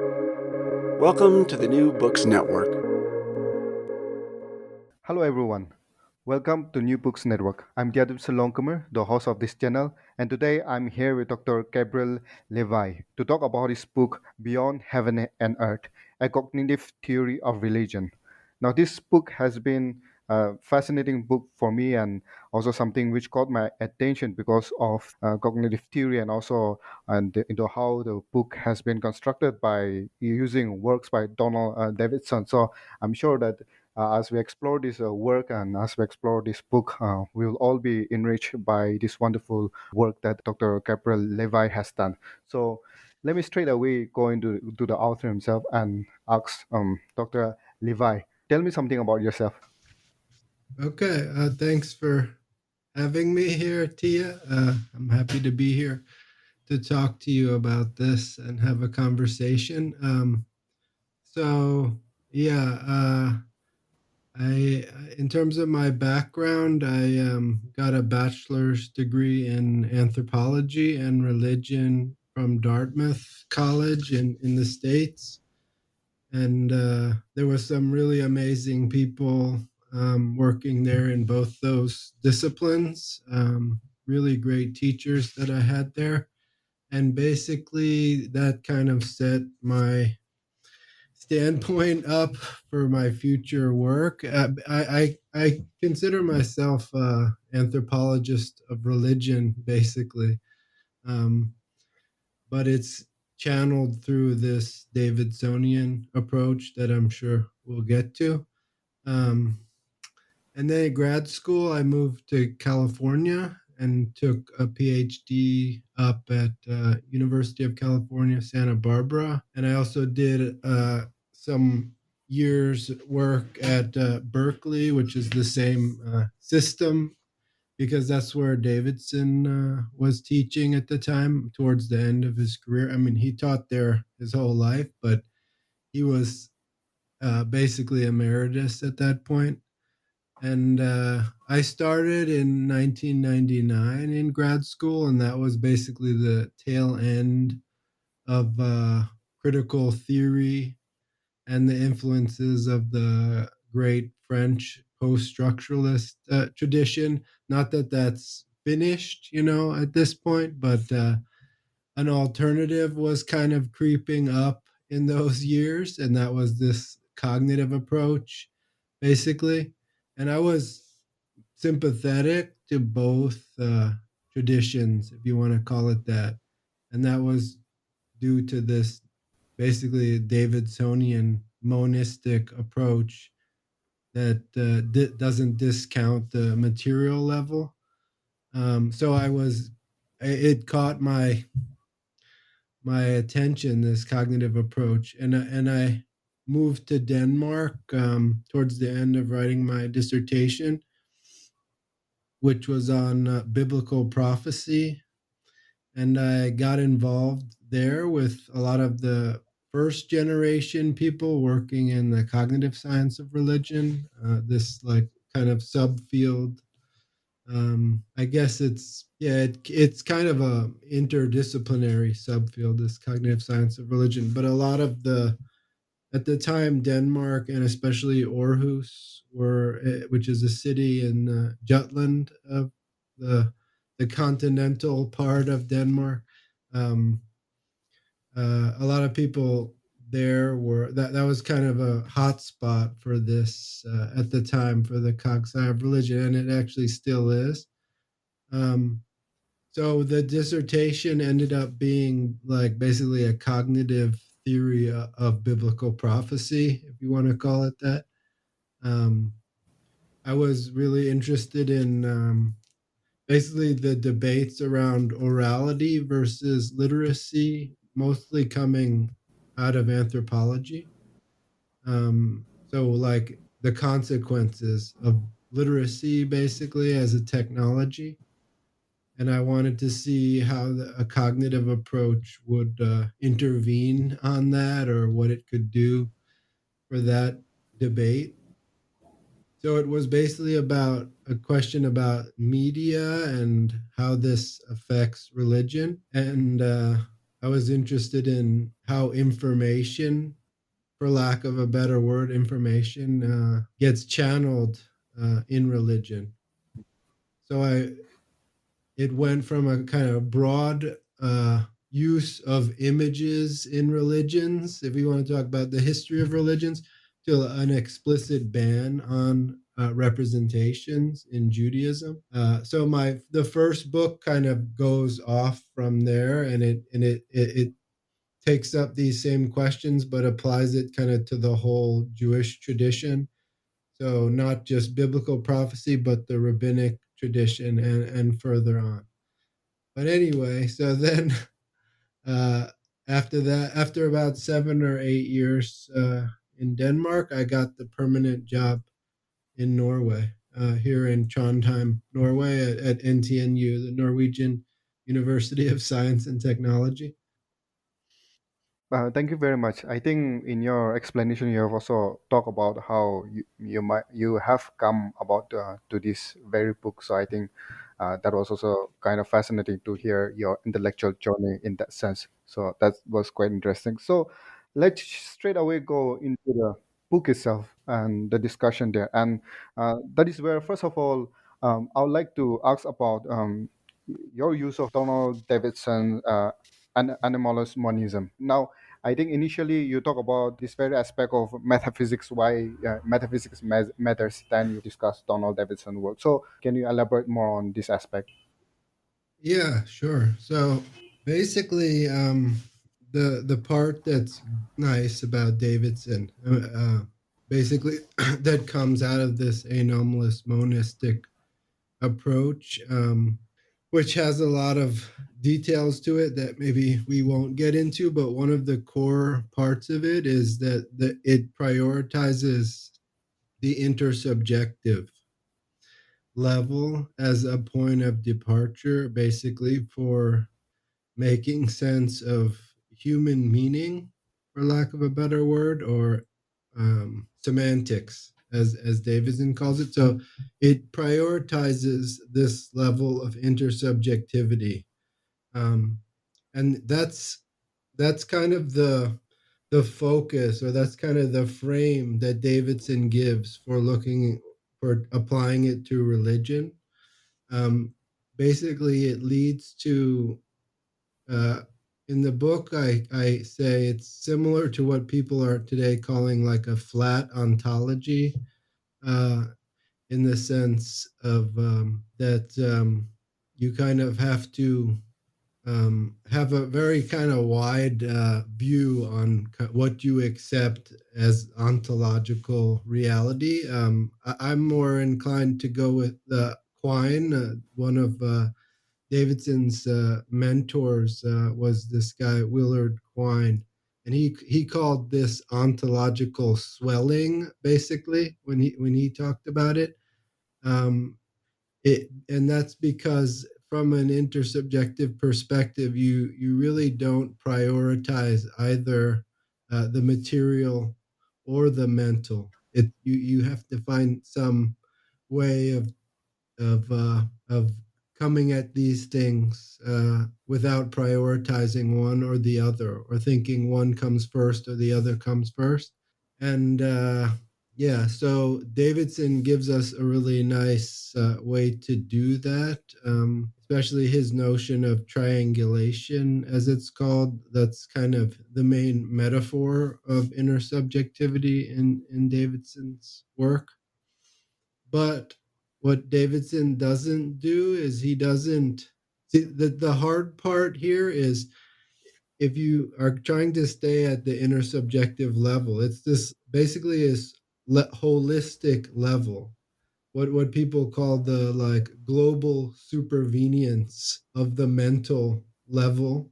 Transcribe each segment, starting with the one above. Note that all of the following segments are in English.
Welcome to the New Books Network. Hello everyone. Welcome to New Books Network. I'm Gabriel, the host of this channel, and today I'm here with Dr. Gabriel Levy to talk about his book Beyond Heaven and Earth: A Cognitive Theory of Religion. Now, this book has been a fascinating book for me, and also something which caught my attention because of cognitive theory, and also into how the book has been constructed by using works by Donald Davidson. So I'm sure that as we explore this work and as we explore this book, we will all be enriched by this wonderful work that Dr. Gabriel Levi has done. So let me straight away go into to the author himself and ask Dr. Levi, tell me something about yourself. Okay, thanks for having me here, Tia. I'm happy to be here to talk to you about this and have a conversation. So, yeah, in terms of my background, I got a bachelor's degree in anthropology and religion from Dartmouth College in the States. And there were some really amazing people working there in both those disciplines. Really great teachers that I had there, and basically that kind of set my standpoint up for my future work. I consider myself an anthropologist of religion, basically. Um, but it's channeled through this Davidsonian approach that I'm sure we'll get to. Um, and then at grad school, I moved to California and took a PhD up at University of California, Santa Barbara. And I also did some years work at Berkeley, which is the same system because that's where Davidson was teaching at the time towards the end of his career. I mean, he taught there his whole life, but he was basically emeritus at that point. And I started in 1999 in grad school, and that was basically the tail end of critical theory and the influences of the great French post-structuralist tradition. Not that that's finished, at this point, but an alternative was kind of creeping up in those years, and that was this cognitive approach, basically. And I was sympathetic to both traditions, if you want to call it that. And that was due to this basically Davidsonian monistic approach that doesn't discount the material level. So it caught my attention, this cognitive approach, and I moved to Denmark towards the end of writing my dissertation, which was on biblical prophecy. And I got involved there with a lot of the first generation people working in the cognitive science of religion, this like kind of subfield. I guess it's kind of a interdisciplinary subfield, this cognitive science of religion. But a lot of the at the time, Denmark and especially Aarhus which is a city in Jutland of the the continental part of Denmark. Um, a lot of people there were that was kind of a hot spot for this at the time for the cog sci of religion, and it actually still is. Um, so the dissertation ended up being like basically a cognitive theory of biblical prophecy, if you want to call it that. Um, I was really interested in basically the debates around orality versus literacy, mostly coming out of anthropology. So, like the consequences of literacy basically as a technology, and I wanted to see how a cognitive approach would intervene on that or what it could do for that debate. So it was basically about a question about media and how this affects religion. And I was interested in how information, for lack of a better word, information gets channeled in religion. So it went from a kind of broad use of images in religions, if you want to talk about the history of religions, to an explicit ban on representations in Judaism. So the first book kind of goes off from there, and it takes up these same questions but applies it kind of to the whole Jewish tradition. So not just biblical prophecy, but the rabbinic tradition and further on. But anyway, so then uh, after that, after about 7 or 8 years in Denmark, I got the permanent job in Norway, here in Trondheim, Norway, at NTNU, the Norwegian University of Science and Technology. Thank you very much. I think in your explanation, you have also talked about how you have come about to this very book. So I think that was also kind of fascinating to hear your intellectual journey in that sense. So that was quite interesting. So let's straight away go into the book itself and the discussion there. And that is where, first of all, I would like to ask about your use of Donald Davidson anomalous monism. Now, I think initially you talk about this very aspect of metaphysics, why metaphysics matters. Then you discuss Donald Davidson work. So, can you elaborate more on this aspect? Yeah, sure. So basically, the part that's nice about Davidson, basically, that comes out of this anomalous monistic approach, which has a lot of details to it that maybe we won't get into. But one of the core parts of it is that it prioritizes the intersubjective level as a point of departure, basically, for making sense of human meaning, for lack of a better word, or semantics, as Davidson calls it. So it prioritizes this level of intersubjectivity, um, and that's kind of the focus, or that's kind of the frame that Davidson gives for looking for applying it to religion. Um, Basically, it leads to uh, in the book, I say it's similar to what people are today calling like a flat ontology, uh, in the sense of that you kind of have to have a very kind of wide view on what you accept as ontological reality. I'm more inclined to go with Quine, one of Davidson's mentors was this guy Willard Quine, and he called this ontological swelling, basically, when he talked about it. Um, and that's because from an intersubjective perspective, you really don't prioritize either the material or the mental. You have to find some way of coming at these things without prioritizing one or the other, or thinking one comes first or the other comes first. And yeah, so Davidson gives us a really nice way to do that, especially his notion of triangulation, as it's called. That's kind of the main metaphor of intersubjectivity in Davidson's work. But what Davidson doesn't do is he doesn't see the hard part here is if you are trying to stay at the intersubjective level, it's this basically is holistic level. What people call the like global supervenience of the mental level.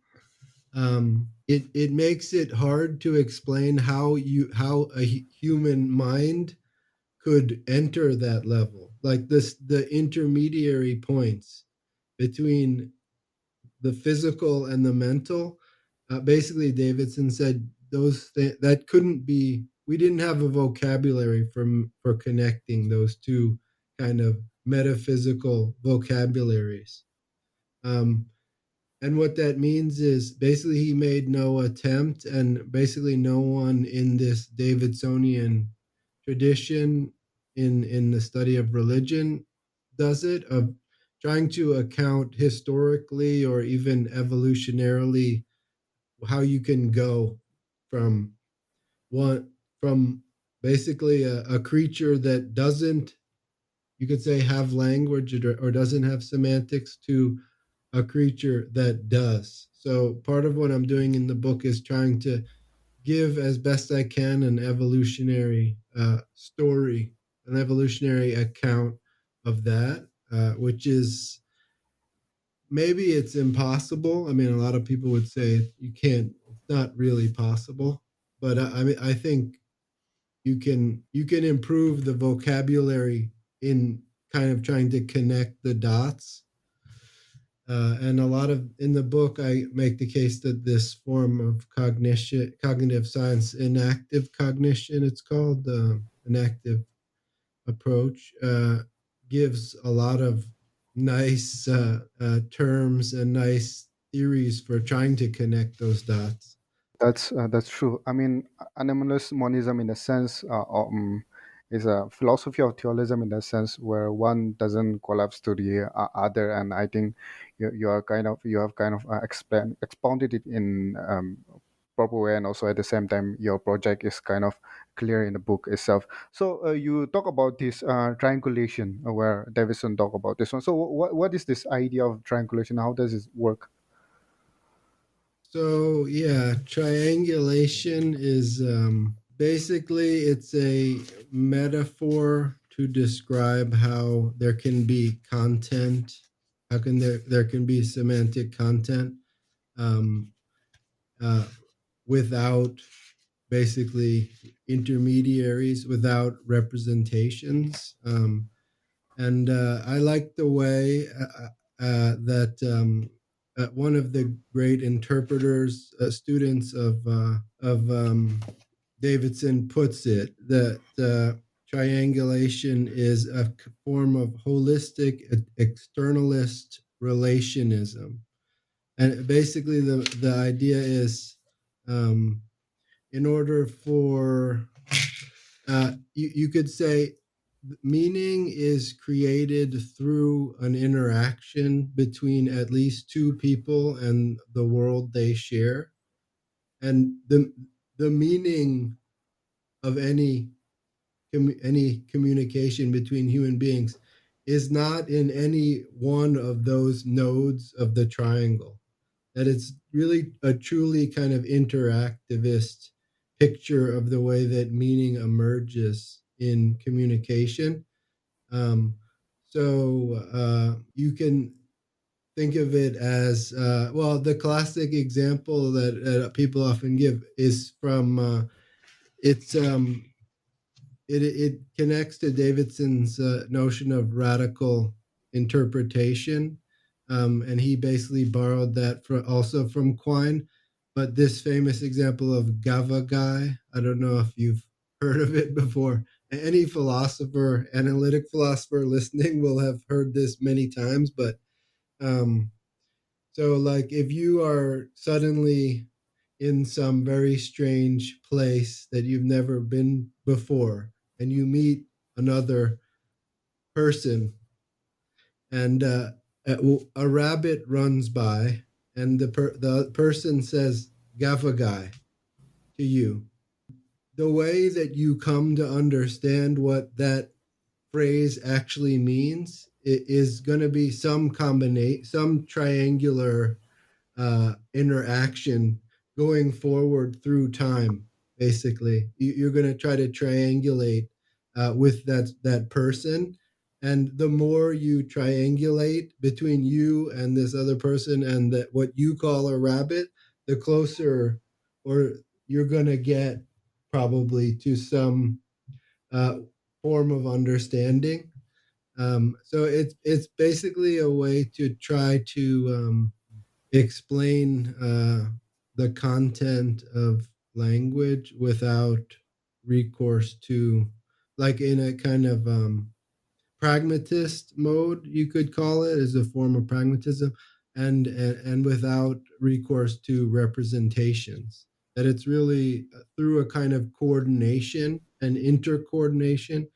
It makes it hard to explain how a human mind could enter that level, like this the intermediary points between the physical and the mental. Basically, Davidson said that couldn't be. We didn't have a vocabulary for connecting those two kind of metaphysical vocabularies. Um, And what that means is basically he made no attempt, and basically no one in this Davidsonian tradition in the study of religion does it, of trying to account historically or even evolutionarily how you can go from one from basically a creature that doesn't, you could say, have language or doesn't have semantics to a creature that does. So part of what I'm doing in the book is trying to give as best I can an evolutionary story, an evolutionary account of that, which is, maybe it's impossible. I mean, a lot of people would say you can't. It's not really possible, but I mean, I think you can improve the vocabulary in kind of trying to connect the dots. And a lot of in the book, I make the case that this form of cognition, cognitive science, inactive cognition, it's called an active approach, gives a lot of nice terms and nice theories for trying to connect those dots. That's true. I mean, anomalous monism in a sense is a philosophy of theologism in a sense where one doesn't collapse to the other, and I think you have kind of expounded it in proper way, and also at the same time your project is kind of clear in the book itself. So you talk about this triangulation, where Davidson talk about this one. So what is this idea of triangulation? How does it work? So yeah, triangulation is basically, it's a metaphor to describe how there can be content, how can there can be semantic content, um, uh, without basically intermediaries, without representations. And I like the way that one of the great interpreters, students of Davidson, puts it, that triangulation is a form of holistic externalist relationism. And basically, the idea is, um, in order for you could say meaning is created through an interaction between at least two people and the world they share. And the meaning of any communication between human beings is not in any one of those nodes of the triangle. That it's really a truly kind of interactivist picture of the way that meaning emerges in communication. Um, so you can think of it as, well, the classic example that people often give is from it's it connects to Davidson's notion of radical interpretation, and he basically borrowed that also from Quine. But this famous example of Gavagai, I don't know if you've heard of it before. Any philosopher, analytic philosopher listening will have heard this many times. But um, so, like, if you are suddenly in some very strange place that you've never been before, and you meet another person, and a rabbit runs by, and the person says "gavagai" to you. The way that you come to understand what that phrase actually means is going to be some combination, some triangular interaction going forward through time. Basically, you're going to try to triangulate with that person, and the more you triangulate between you and this other person and that what you call a rabbit, the closer or you're going to get probably to some uh, form of understanding. So it's basically a way to try to explain the content of language without recourse to, like, in a kind of pragmatist mode, you could call it, as a form of pragmatism. and without recourse to representations. That it's really through a kind of coordination and intercoordination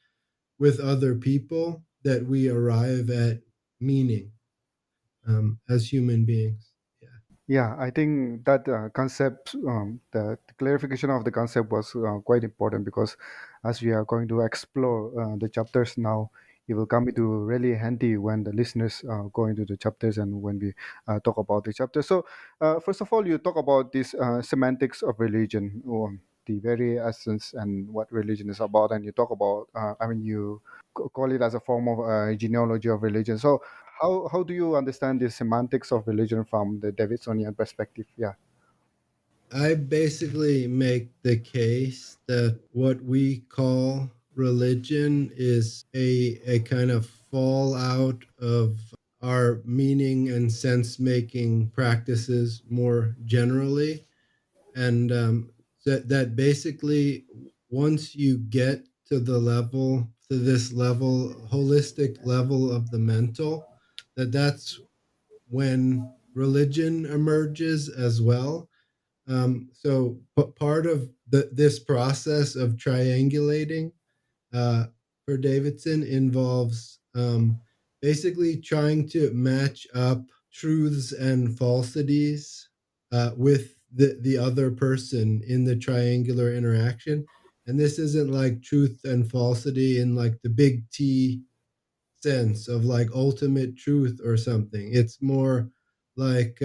with other people that we arrive at meaning as human beings. Yeah. Yeah, I think that concept, the clarification of the concept was quite important because as we are going to explore the chapters now, it will come into really handy when the listeners go into the chapters and when we talk about the chapters. So, first of all, you talk about this semantics of religion, the very essence and what religion is about, and you talk about, you call it as a form of genealogy of religion. So, how do you understand the semantics of religion from the Davidsonian perspective? Yeah. I basically make the case that what we call religion is a kind of fallout of our meaning and sense making practices more generally. And that basically, once you get to to this level, holistic level of the mental, that's when religion emerges as well. Part of this process of triangulating uh, for Davidson involves basically trying to match up truths and falsities with the other person in the triangular interaction. And this isn't like truth and falsity in like the big T sense of like ultimate truth or something. It's more like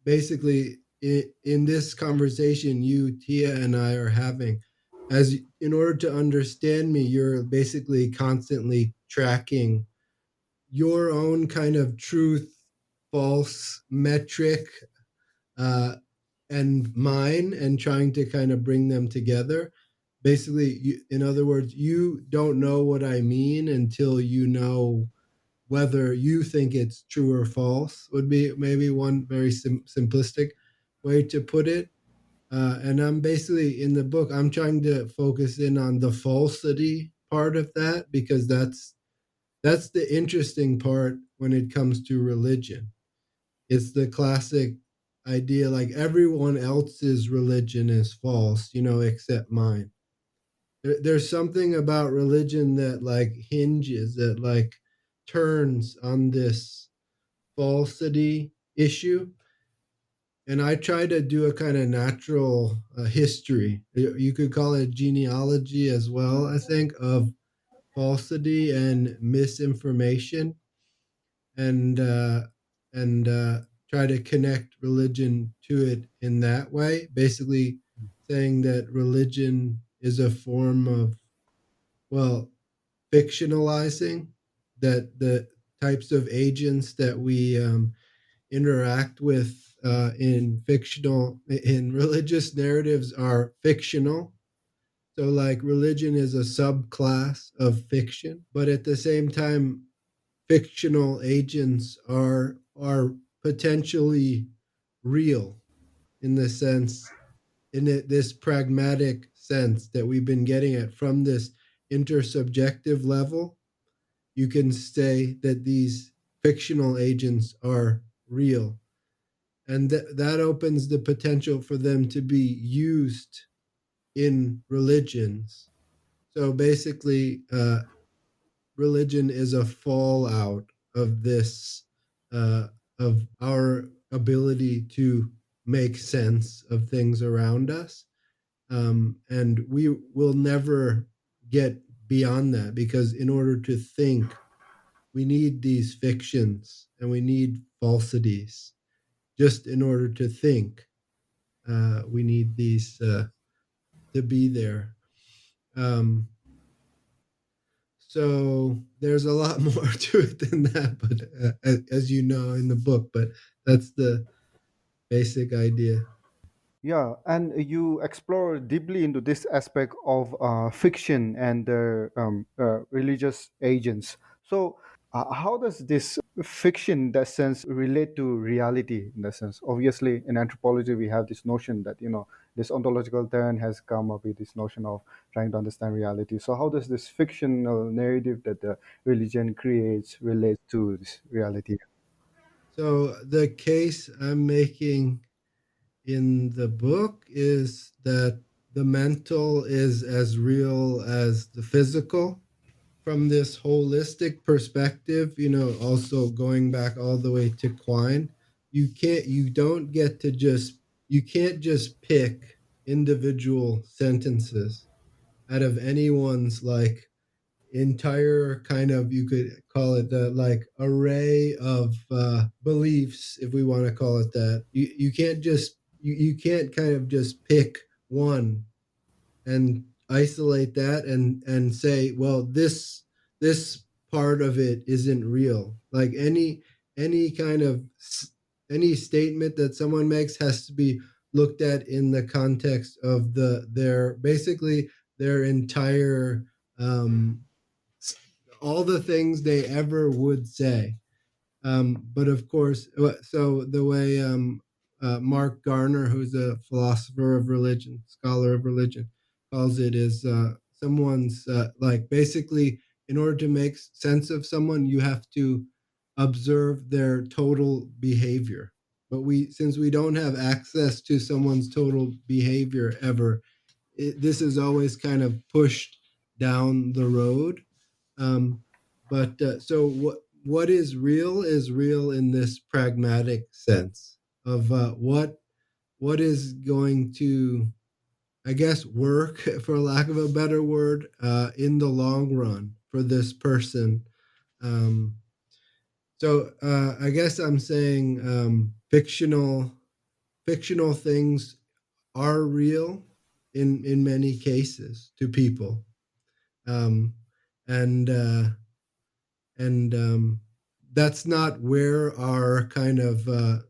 basically in this conversation you, Tia, and I are having, as in order to understand me, you're basically constantly tracking your own kind of truth, false metric, uh, and mine, and trying to kind of bring them together. Basically, in other words, you don't know what I mean until you know whether you think it's true or false, would be maybe one very simplistic way to put it. And I'm basically in the book, I'm trying to focus in on the falsity part of that because that's the interesting part when it comes to religion. It's the classic idea like everyone else's religion is false, except mine. There's something about religion that like hinges, that like turns on this falsity issue. And I try to do a kind of natural history. You could call it genealogy as well, I think, of falsity and misinformation, and try to connect religion to it in that way. Basically, saying that religion is a form of, well, fictionalizing that the types of agents that we interact with in religious narratives are fictional. So like religion is a subclass of fiction, but at the same time fictional agents are potentially real, in the sense, this pragmatic sense that we've been getting at from this intersubjective level. You can say that these fictional agents are real, and that opens the potential for them to be used in religions. So basically, religion is a fallout of this, of our ability to make sense of things around us. And we will never get beyond that because in order to think, we need these fictions and we need falsities. Just in order to think, we need these to be there. Um, so there's a lot more to it than that, but as you know in the book, but that's the basic idea. Yeah, and you explore deeply into this aspect of fiction and the religious agents. So, how does this fiction, in that sense, relate to reality? In that sense, obviously, in anthropology, we have this notion that this ontological turn has come up with this notion of trying to understand reality. So, how does this fictional narrative that the religion creates relate to this reality? So the case I'm making in the book is that the mental is as real as the physical from this holistic perspective, also going back all the way to Quine. You don't get to just, you can't just pick individual sentences out of anyone's like entire kind of, you could call it the like array of beliefs, if we want to call it that. You can't just, you can't kind of just pick one and isolate that and say, well, this part of it isn't real. Like any kind of any statement that someone makes has to be looked at in the context of their basically their entire um all the things they ever would say. But of course, so the way Mark Garner, who's a philosopher of religion, scholar of religion, calls it, is someone's like basically, in order to make sense of someone, you have to observe their total behavior. But since we don't have access to someone's total behavior ever, this is always kind of pushed down the road. Um, but so what is real in this pragmatic sense of what is going to, I guess, work for lack of a better word, in the long run for this person. Um, I guess I'm saying fictional things are real in many cases to people, um, and that's not where our kind of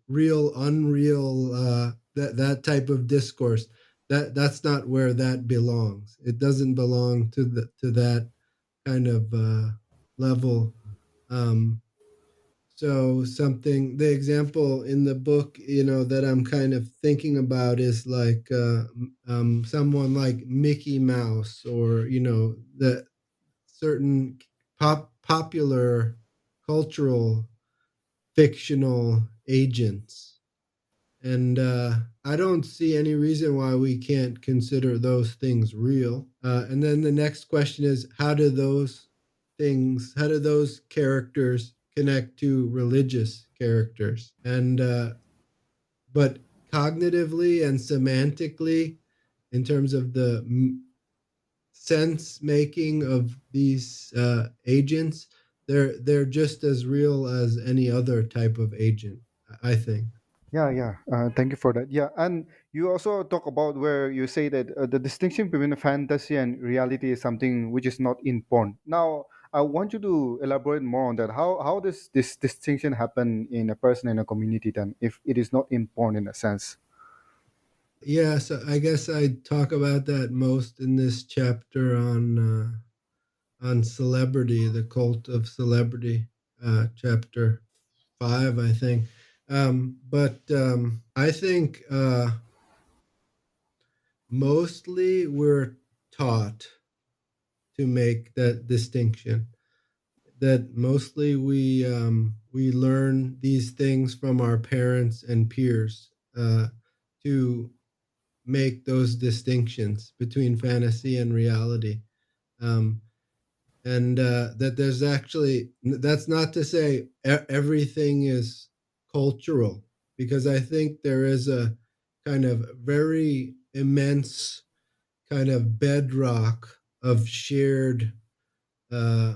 real unreal that type of discourse, that's not where that belongs. It doesn't belong to that kind of level. um, so something, the example in the book, that I'm kind of thinking about is like someone like Mickey Mouse, or the certain popular cultural fictional agents. And I don't see any reason why we can't consider those things real. And then the next question is, how do those characters connect to religious characters? And but cognitively and semantically, in terms of the sense making of these agents, they're just as real as any other type of agent, I think. Yeah, yeah. Thank you for that. Yeah, and you also talk about where you say that the distinction between fantasy and reality is something which is not in porn. Now, I want you to elaborate more on that. How does this distinction happen in a person in a community then, if it is not in porn in a sense? Yeah, so I guess I talk about that most in this chapter on celebrity, the cult of celebrity, chapter 5, I think. But I think mostly we're taught to make that distinction. That mostly we learn these things from our parents and peers, to make those distinctions between fantasy and reality. Um, and that there's actually, that's not to say everything is cultural, because I think there is a kind of very immense kind of bedrock of shared, uh,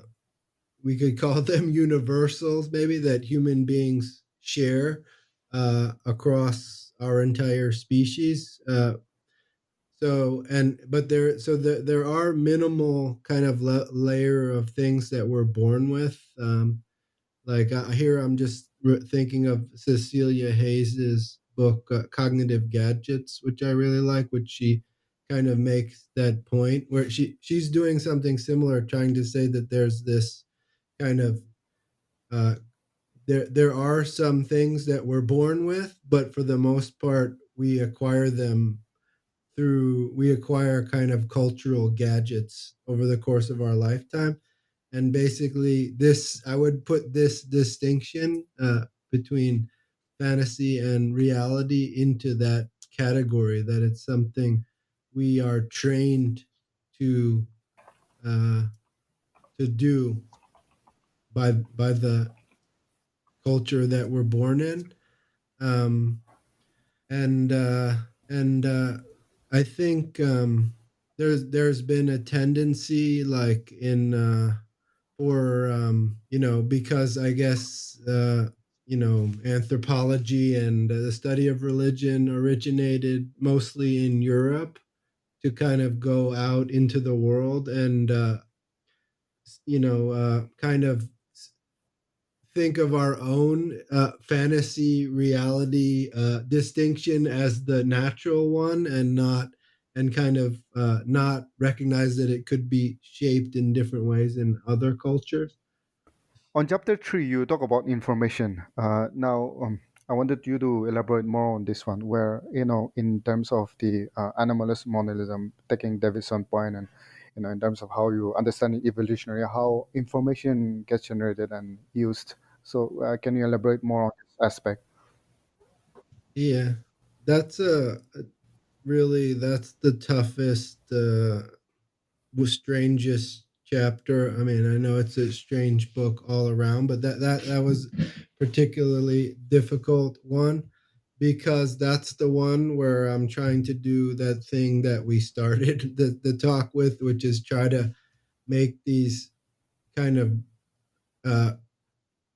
we could call them universals, maybe, that human beings share across our entire species. There are minimal kind of layer of things that we're born with. Like here, I'm just thinking of Cecilia Hayes's book, Cognitive Gadgets, which I really like, which she kind of makes that point where she's doing something similar, trying to say that there's this kind of uh, there are some things that we're born with, but for the most part, we acquire kind of cultural gadgets over the course of our lifetime. And basically, this, I would put this distinction between fantasy and reality into that category, that it's something we are trained to uh, to do by the culture that we're born in. Um, and and I think there's been a tendency, like in for because I guess anthropology and the study of religion originated mostly in Europe, to kind of go out into the world and kind of think of our own fantasy reality distinction as the natural one, and kind of not recognize that it could be shaped in different ways in other cultures. On chapter 3, you talk about information. Now, I wanted you to elaborate more on this one, where, in terms of the anomalous monism, taking Davidson point, and, in terms of how you understand it evolutionary, how information gets generated and used. So, can you elaborate more on this aspect? Yeah, that's really that's the toughest, strangest chapter. I mean, I know it's a strange book all around, but that was particularly difficult one, because that's the one where I'm trying to do that thing that we started the talk with, which is try to make these kind of uh,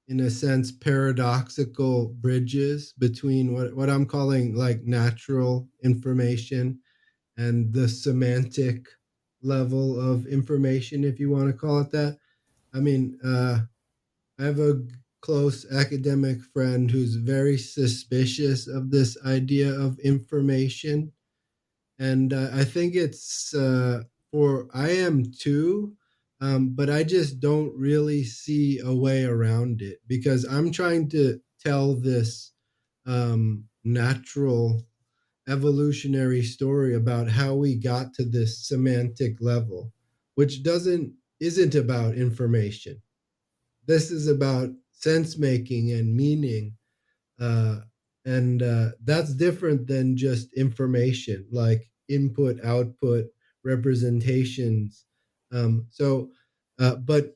in a sense paradoxical bridges between what I'm calling like natural information and the semantic level of information, if you want to call it that. I mean, I have a close academic friend who's very suspicious of this idea of information. And I think it's for I am too, but I just don't really see a way around it, because I'm trying to tell this natural evolutionary story about how we got to this semantic level, which doesn't isn't about information. This is about sense making and meaning, uh, and that's different than just information, like input, output, representations. So, but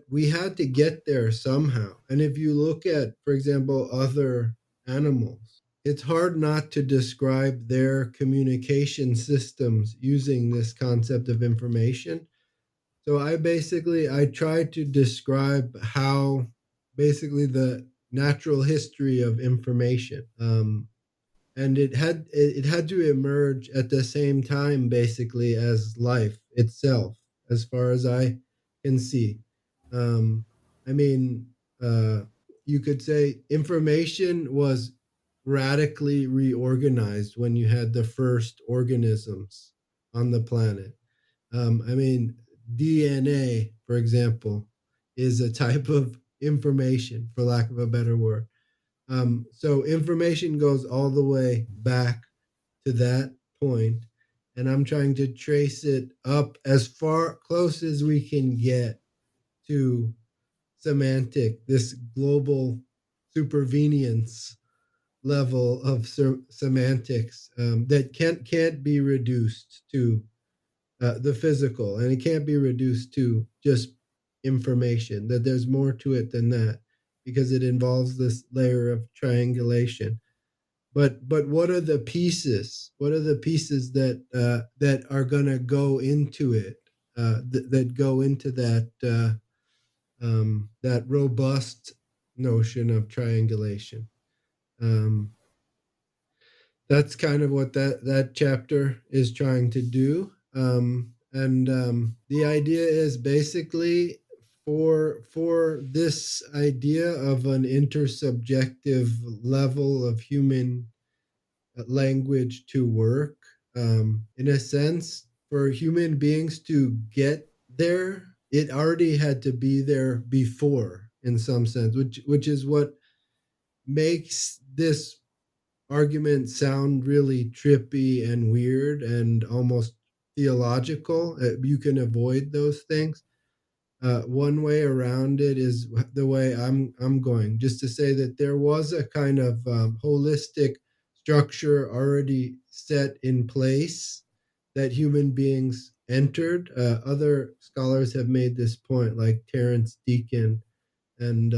we had to get there somehow. And if you look at, for example, other animals, it's hard not to describe their communication systems using this concept of information. So I tried to describe how basically the natural history of information, and it had to emerge at the same time basically as life itself, as far as I can see. Um, I mean, uh, you could say information was radically reorganized when you had the first organisms on the planet. I mean, DNA, for example, is a type of information, for lack of a better word. So information goes all the way back to that point, and I'm trying to trace it up as far close as we can get to semantic, this global supervenience level of semantics, that can't be reduced to the physical, and it can't be reduced to just information. That there's more to it than that, because it involves this layer of triangulation. But what are the pieces? What are the pieces that are going to go into it? That go into that robust notion of triangulation. Um, that's kind of what that chapter is trying to do. And the idea is basically for this idea of an intersubjective level of human language to work, in a sense, for human beings to get there, it already had to be there before, in some sense, which is what makes this argument sound really trippy and weird and almost theological. You can avoid those things. one way around it is the way I'm going, just to say that there was a kind of holistic structure already set in place that human beings entered. Other scholars have made this point, like Terence Deacon, and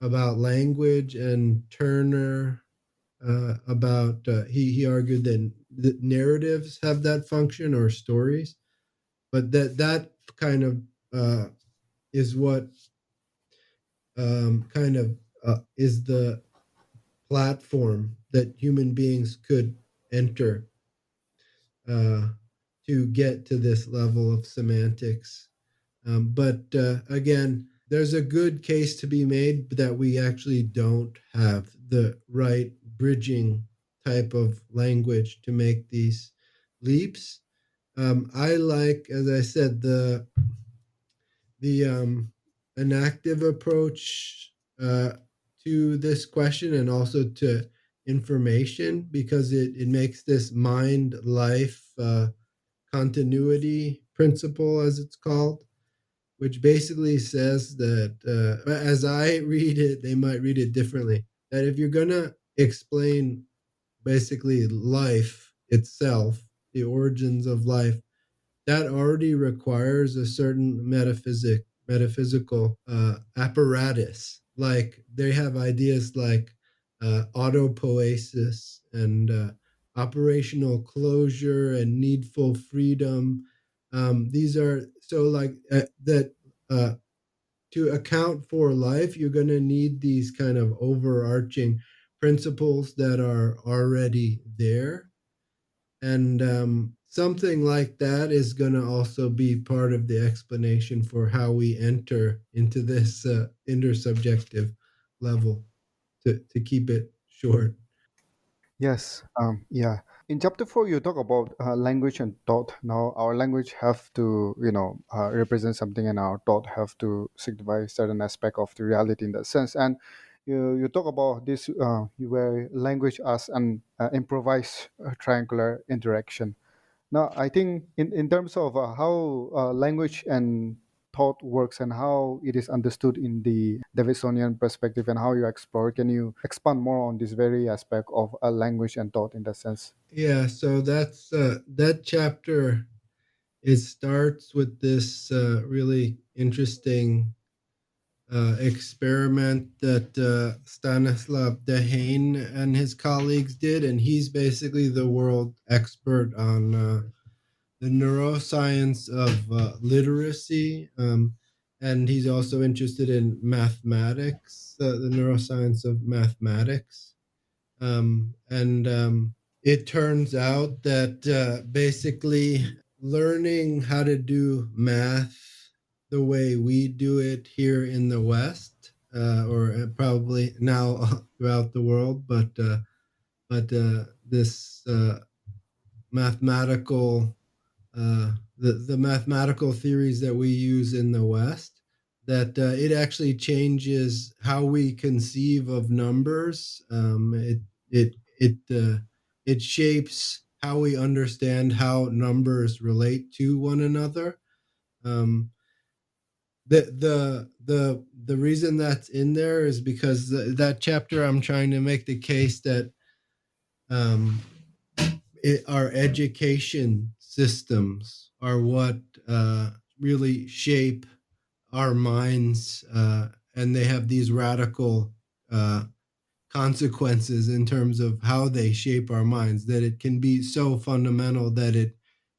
about language, and Turner about he argued that narratives have that function, or stories, but that kind of uh, is what kind of is the platform that human beings could enter uh, to get to this level of semantics. But again, there's a good case to be made that we actually don't have the right bridging type of language to make these leaps. I like, as I said, the an active approach to this question, and also to information, because it makes this mind life continuity principle, as it's called, which basically says that, as I read it, they might read it differently, that if you're going to explain basically life itself, the origins of life, that already requires a certain metaphysical apparatus. Like they have ideas like autopoiesis, and operational closure, and needful freedom. These are so like that. To account for life, you're going to need these kind of overarching principles that are already there, and something like that is going to also be part of the explanation for how we enter into this intersubjective level, to keep it short. Yes, yeah. In chapter 4, you talk about language and thought. Now, our language have to, represent something, and our thought have to signify certain aspect of the reality in that sense. And you talk about this where language as an improvised triangular interaction. Now, I think in terms of how language and thought works and how it is understood in the Davidsonian perspective and how you explore, can you expand more on this very aspect of language and thought in that sense? Yeah, so that's that chapter. It starts with this really interesting experiment that Stanislav Dehaene and his colleagues did, and he's basically the world expert on the neuroscience of literacy, and he's also interested in mathematics, the neuroscience of mathematics. And it turns out that basically learning how to do math the way we do it here in the West, or probably now throughout the world, but this mathematical the mathematical theories that we use in the West, that it actually changes how we conceive of numbers. It shapes how we understand how numbers relate to one another. Um, the reason that's in there is because that chapter, I'm trying to make the case that um, our education systems are what really shape our minds, and they have these radical uh, consequences in terms of how they shape our minds. That it can be so fundamental that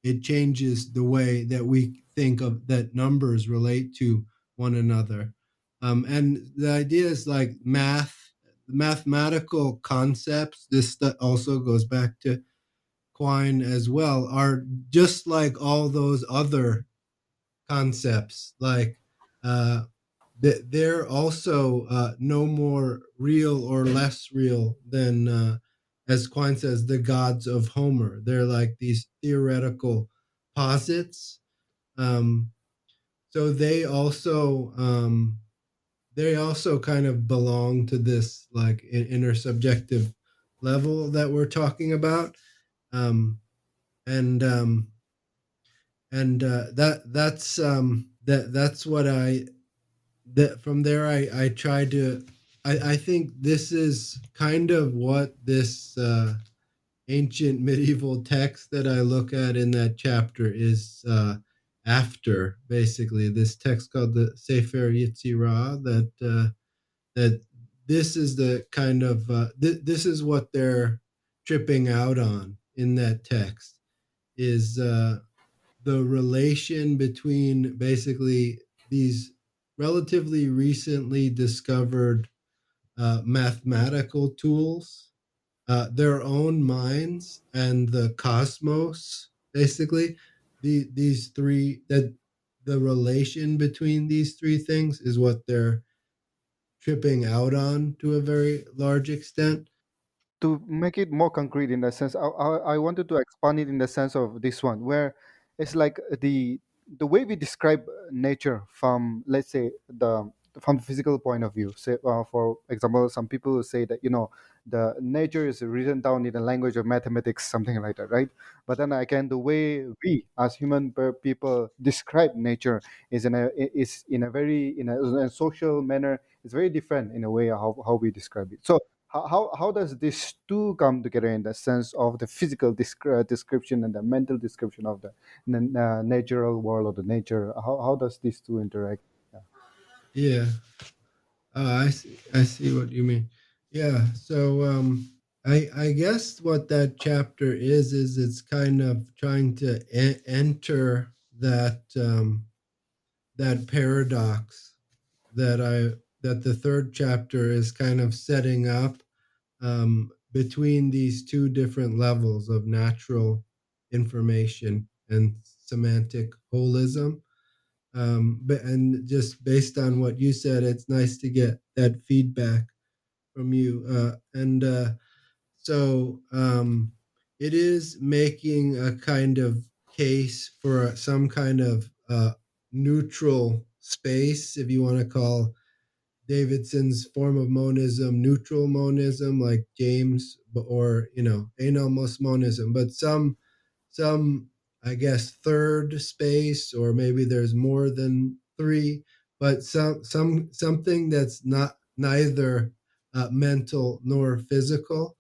it changes the way that we think of that numbers relate to one another. And the idea is like mathematical concepts. This also goes back to Quine as well, are just like all those other concepts. Like uh, they're also no more real or less real than, as Quine says, the gods of Homer. They're like these theoretical posits. Um, so they also kind of belong to this like intersubjective level that we're talking about. Um, and that that's that's what I that from there I try to I think this is kind of what this ancient medieval text that I look at in that chapter is after, basically, this text called the Sefer Yetzirah, that this is the kind of this is what they're tripping out on in that text is the relation between basically these relatively recently discovered mathematical tools, their own minds, and the cosmos. Basically, these three, that the relation between these three things is what they're tripping out on to a very large extent. To make it more concrete in the sense, I wanted to expand it in the sense of this one, where it's like the way we describe nature from, let's say, the physical point of view. Say, for example, some people will say that the nature is written down in the language of mathematics, something like that, right? But then again, the way we as people describe nature is in a very in a social manner. It's very different in a way how we describe it. So how does this two come together in the sense of the physical description and the mental description of the natural world or the nature? How does these two interact? Yeah. Yeah. I see what you mean. Yeah. So I guess what that chapter is it's kind of trying to enter that that paradox that the third chapter is kind of setting up between these two different levels of natural information and semantic holism. But and just based on what you said, it's nice to get that feedback from you. And so it is making a kind of case for some kind of neutral space, if you want to call Davidson's form of monism neutral monism, like James, or anomalous monism, but some I guess third space, or maybe there's more than three, but something that's not neither mental nor physical.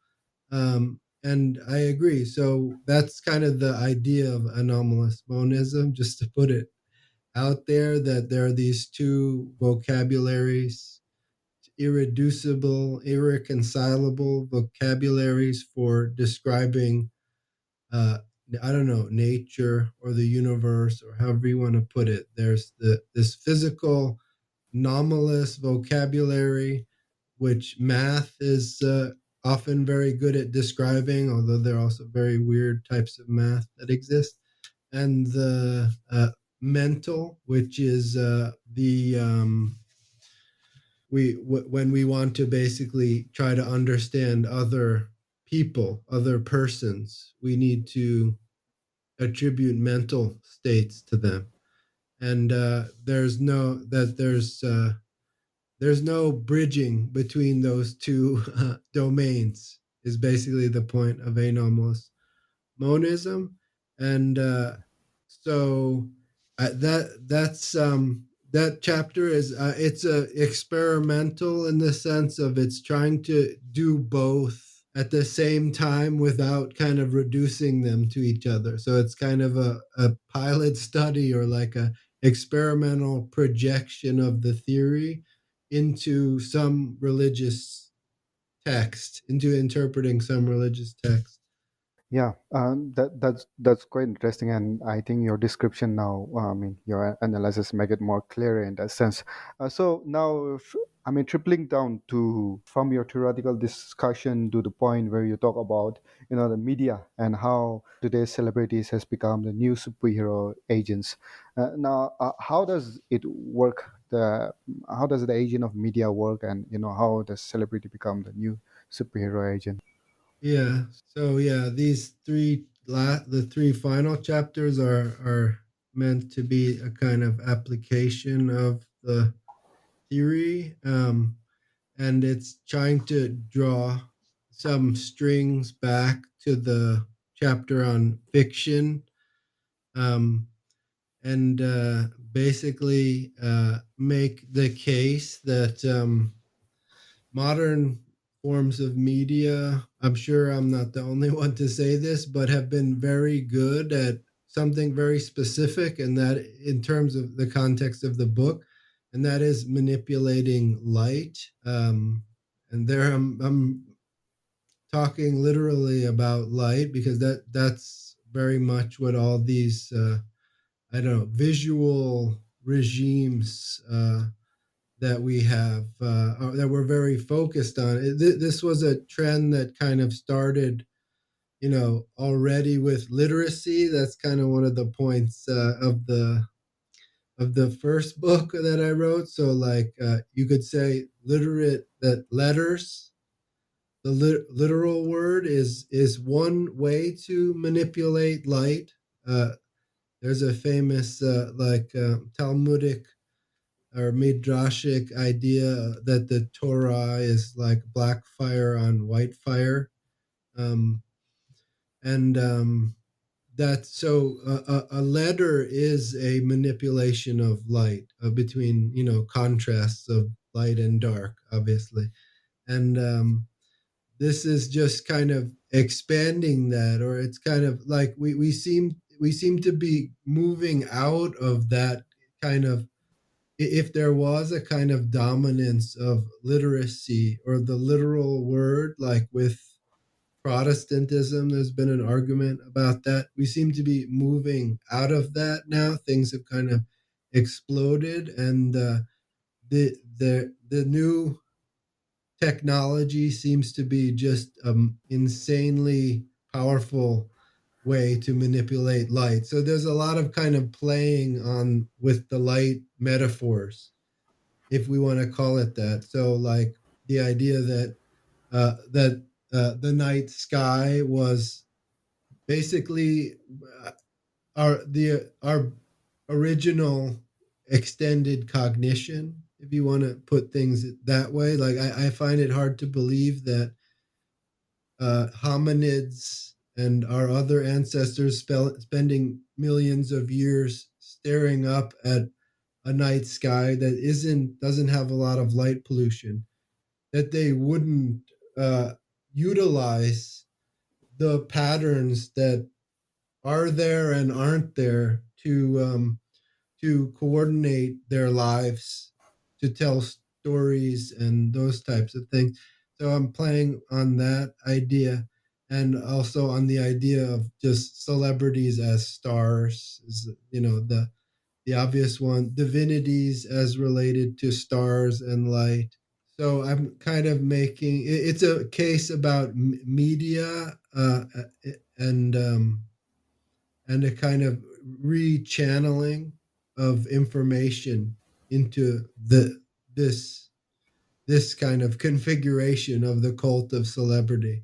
And I agree. So that's kind of the idea of anomalous monism, just to put it out there, that there are these two vocabularies, irreducible, irreconcilable vocabularies for describing, uh, I don't know, nature or the universe, or however you want to put it. There's this physical anomalous vocabulary, which math is often very good at describing, although there are also very weird types of math that exist. And the mental, which is the when we want to basically try to understand other people, other persons, we need to attribute mental states to them. And there's no bridging between those two domains, is basically the point of anomalous monism. And so that chapter is it's a experimental in the sense of it's trying to do both at the same time without kind of reducing them to each other. So it's kind of a pilot study, or like a experimental projection of the theory into some religious text, into interpreting some religious text. Yeah, that's quite interesting, and I think your description now, I mean, your analysis make it more clear in that sense. So now, I mean, tripling down to from your theoretical discussion to the point where you talk about, the media and how today's celebrities has become the new superhero agents. Now, how does it work? How does the agent of media work, and how does celebrity become the new superhero agent? Yeah. So yeah, the three final chapters are meant to be a kind of application of the theory, and it's trying to draw some strings back to the chapter on fiction, um, and basically make the case that modern forms of media, I'm sure I'm not the only one to say this, but have been very good at something very specific, and that in terms of the context of the book, and that is manipulating light. And there I'm talking literally about light because that's very much what all these I don't know, visual regimes that we have that we're very focused on. This was a trend that kind of started, already with literacy. That's kind of one of the points of the first book that I wrote. So, like, you could say literate that letters. The literal word is one way to manipulate light. There's a famous Talmudic or midrashic idea that the Torah is like black fire on white fire, um, and that so a letter is a manipulation of light between contrasts of light and dark, obviously, and this is just kind of expanding that, or it's kind of like we seem to be moving out of that kind of, if there was a kind of dominance of literacy or the literal word, like with Protestantism, there's been an argument about that. We seem to be moving out of that now. Things have kind of exploded, and the new technology seems to be just insanely powerful way to manipulate light. So there's a lot of kind of playing on with the light metaphors, if we want to call it that. So, like the idea that the night sky was basically our original extended cognition, if you want to put things that way. Like I find it hard to believe that hominids and our other ancestors spending millions of years staring up at a night sky that doesn't have a lot of light pollution, that they wouldn't uh, utilize the patterns that are there and aren't there to coordinate their lives, to tell stories and those types of things. So I'm playing on that idea, and also on the idea of just celebrities as stars, is, the obvious one, divinities as related to stars and light. So I'm kind of making it's a case about media and and a kind of rechanneling of information into this this kind of configuration of the cult of celebrity.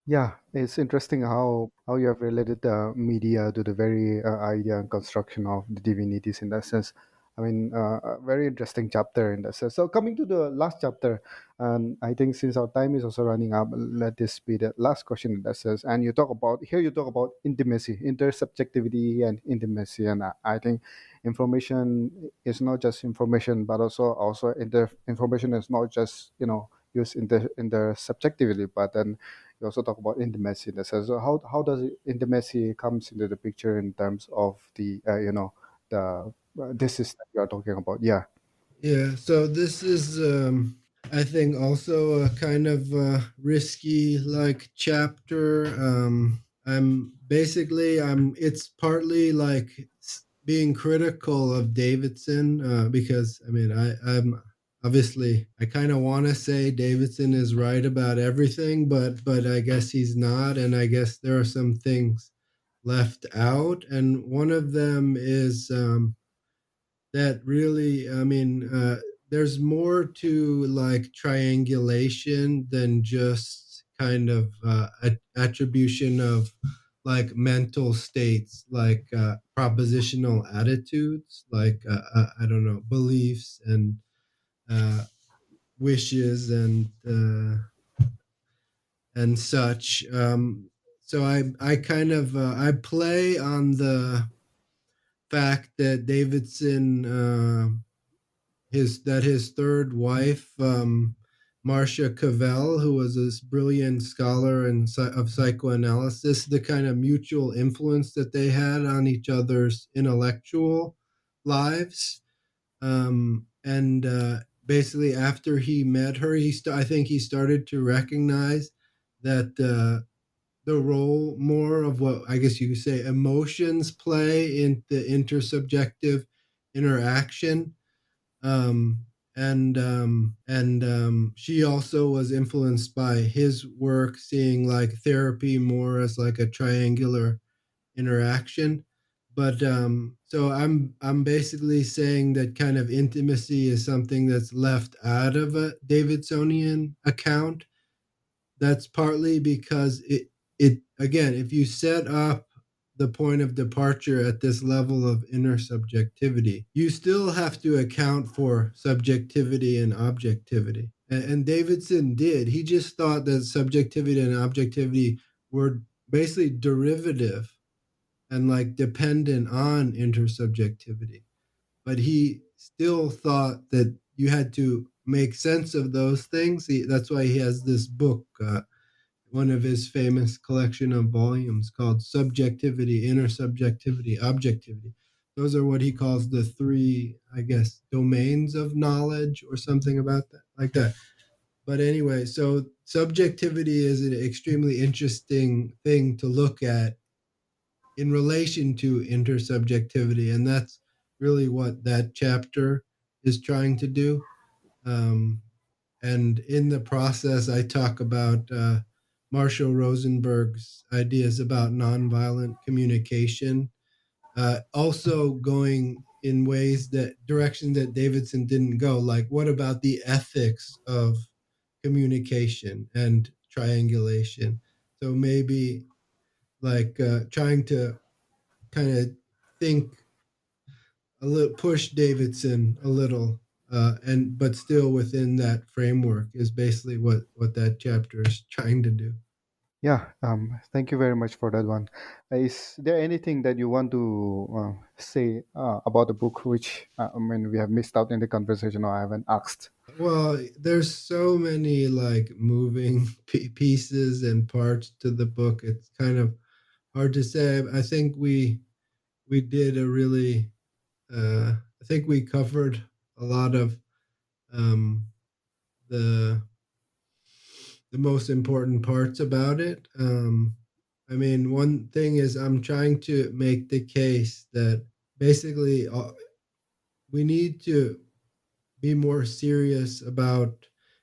Yeah, it's interesting how you have related the media to the very idea and construction of the divinities in that sense. I mean, a very interesting chapter in that sense. So coming to the last chapter, and I think since our time is also running up, let this be the last question in that sense. And you talk about intimacy, intersubjectivity, and intimacy. And I think information is not just information, but also information is not just used in the subjectivity, but then you also talk about intimacy in the sense. So how does intimacy comes into the picture in terms of the the this is that you are talking about? Yeah. Yeah, so this is I think also a kind of risky like chapter. I'm it's partly like being critical of Davidson because I mean I'm obviously I kind of want to say Davidson is right about everything, but I guess he's not, and I guess there are some things left out, and one of them is that really, I mean, there's more to like triangulation than just kind of attribution of like mental states, like propositional attitudes, like I don't know, beliefs and uh, wishes and such. So I kind of I play on the fact that Davidson, his third wife, Marcia Cavell, who was this brilliant scholar of psychoanalysis, the kind of mutual influence that they had on each other's intellectual lives. And basically, after he met her, I think he started to recognize that the role more of what I guess you could say emotions play in the intersubjective interaction. And she also was influenced by his work, seeing like therapy more as like a triangular interaction. But so I'm basically saying that kind of intimacy is something that's left out of a Davidsonian account. That's partly because it again, if you set up the point of departure at this level of inner subjectivity, you still have to account for subjectivity and objectivity. And Davidson did. He just thought that subjectivity and objectivity were basically derivative and like dependent on intersubjectivity. But he still thought that you had to make sense of those things. That's why he has this book, one of his famous collection of volumes called Subjectivity, Intersubjectivity, Objectivity. Those are what he calls the three, I guess, domains of knowledge or something about that, like that. But anyway, so subjectivity is an extremely interesting thing to look at in relation to intersubjectivity. And that's really what that chapter is trying to do. Um, and in the process, I talk about Marshall Rosenberg's ideas about nonviolent communication, also going in ways that direction that Davidson didn't go. Like, what about the ethics of communication and triangulation? So maybe like trying to kind of think a little, push Davidson a little, and but still within that framework is basically what that chapter is trying to do. Yeah, thank you very much for that one. Is there anything that you want to say about the book, which I mean we have missed out in the conversation, or I haven't asked? Well, there's so many like moving pieces and parts to the book. It's kind of hard to say. I think we did a really I think we covered a lot of um, the the most important parts about it. I mean, one thing is I'm trying to make the case that basically we need to be more serious about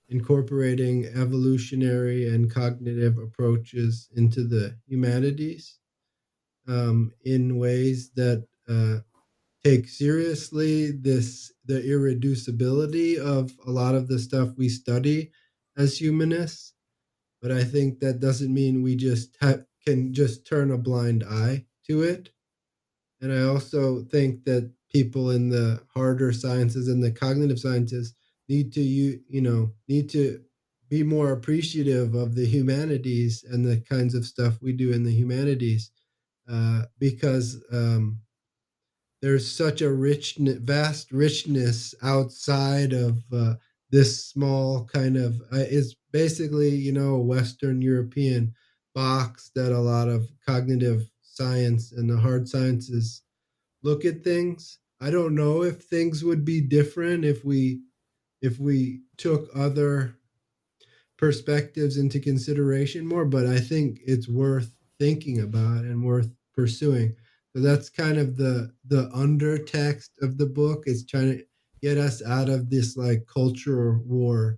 incorporating evolutionary and cognitive approaches into the humanities, in ways that take seriously the irreducibility of a lot of the stuff we study as humanists. But I think that doesn't mean we just can just turn a blind eye to it. And I also think that people in the harder sciences and the cognitive sciences need to need to be more appreciative of the humanities and the kinds of stuff we do in the humanities, because there's such a vast richness outside of this small kind of it's basically a Western European box that a lot of cognitive science and the hard sciences look at things. I don't know if things would be different if we took other perspectives into consideration more, but I think it's worth thinking about and worth pursuing. So that's kind of the undertext of the book, is trying to get us out of this like culture war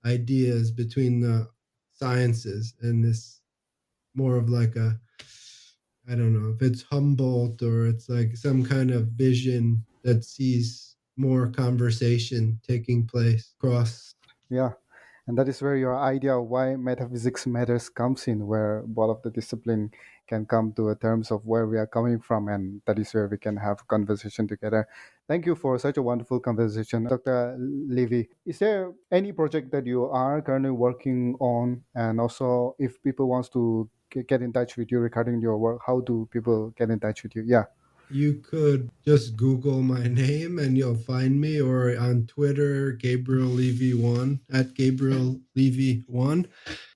ideas between the sciences, and this more of like a, I don't know if it's Humboldt or it's like some kind of vision that sees more conversation taking place across. Yeah, and that is where your idea of why metaphysics matters comes in, where both of the discipline can come to a terms of where we are coming from, and that is where we can have conversation together. Thank you for such a wonderful conversation, Dr. Levy. Is there any project that you are currently working on, and also if people wants to get in touch with you regarding your work, how do people get in touch with you? Yeah. you could just Google my name and you'll find me, or on Twitter, Gabriel Levy one at Gabriel Levy one.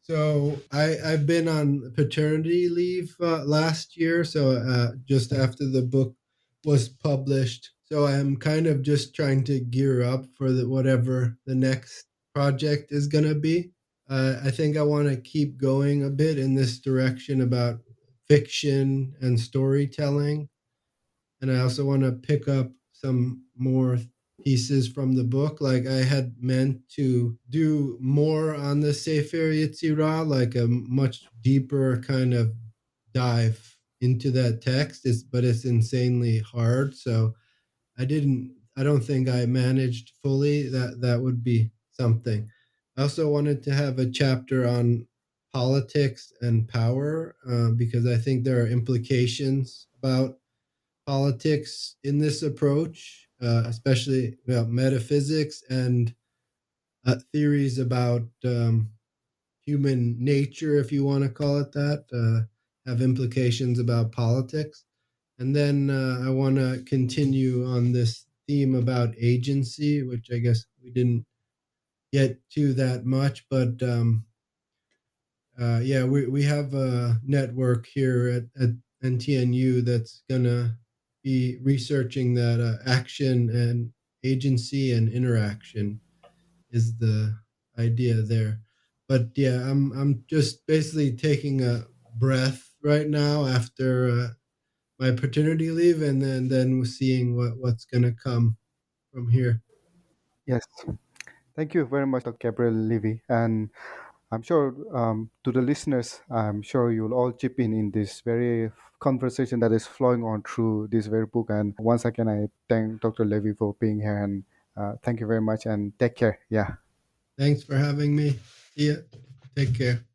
So I've been on paternity leave last year, so just after the book was published. So I'm kind of just trying to gear up for whatever the next project is going to be. I think I want to keep going a bit in this direction about fiction and storytelling. And I also want to pick up some more pieces from the book. Like I had meant to do more on the Sefer Yetzirah, like a much deeper kind of dive into that text. But it's insanely hard. So I don't think I managed fully. That would be something. I also wanted to have a chapter on politics and power because I think there are implications about politics in this approach, especially metaphysics and theories about human nature, if you want to call it that, have implications about politics. And then I want to continue on this theme about agency, which I guess we didn't get to that much, but yeah, we have a network here at NTNU that's gonna be researching that action and agency and interaction is the idea there. But yeah, I'm just basically taking a breath right now after my paternity leave, and then seeing what's gonna come from here. Yes. Thank you very much, Dr. Gabriel Levy. And I'm sure to the listeners, I'm sure you'll all chip in this very conversation that is flowing on through this very book. And once again, I thank Dr. Levy for being here and thank you very much and take care. Yeah. Thanks for having me. See ya. Take care.